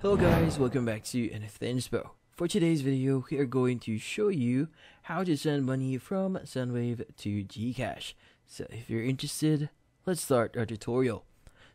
Hello guys, welcome back to NFT Inspo. For today's video, we are going to show you how to send money from Sendwave to GCash. So if you're interested, let's start our tutorial.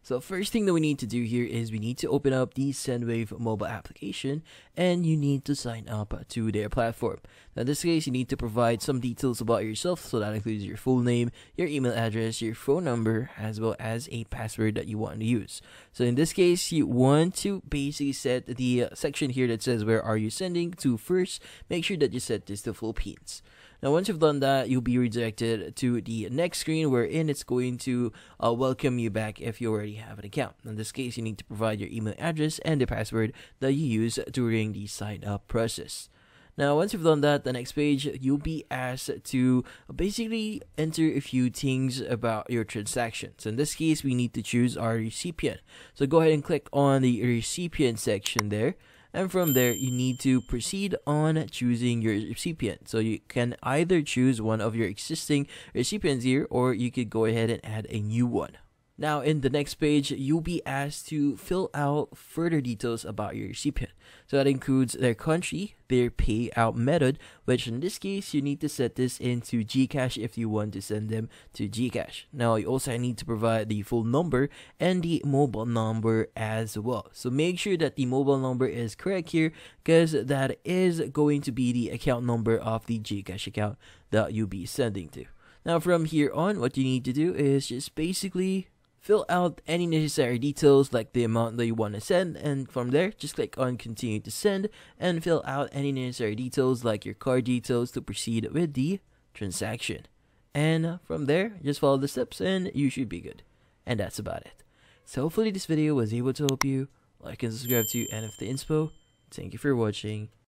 So first thing that we need to do here is we need to open up the Sendwave mobile application and you need to sign up to their platform. Now in this case, you need to provide some details about yourself, so that includes your full name, your email address, your phone number, as well as a password that you want to use. So in this case, you want to basically set the section here that says where are you sending to first. Make sure that you set this to Philippines. Now once you've done that, you'll be redirected to the next screen wherein it's going to welcome you back if you already have an account. In this case, you need to provide your email address and the password that you use during the sign up process. Now once you've done that, the next page, you'll be asked to basically enter a few things about your transactions. In this case, we need to choose our recipient. So go ahead and click on the recipient section there. And from there, you need to proceed on choosing your recipient. So you can either choose one of your existing recipients here, or you could go ahead and add a new one. Now in the next page, you'll be asked to fill out further details about your recipient. So that includes their country, their payout method, which in this case, you need to set this into GCash if you want to send them to GCash. Now you also need to provide the full number and the mobile number as well. So make sure that the mobile number is correct here, because that is going to be the account number of the GCash account that you'll be sending to. Now from here on, what you need to do is just basically fill out any necessary details like the amount that you want to send, and from there just click on continue to send and fill out any necessary details like your card details to proceed with the transaction. And from there, just follow the steps and you should be good. And that's about it. So hopefully this video was able to help you. Like and subscribe to NFT Inspo. Thank you for watching.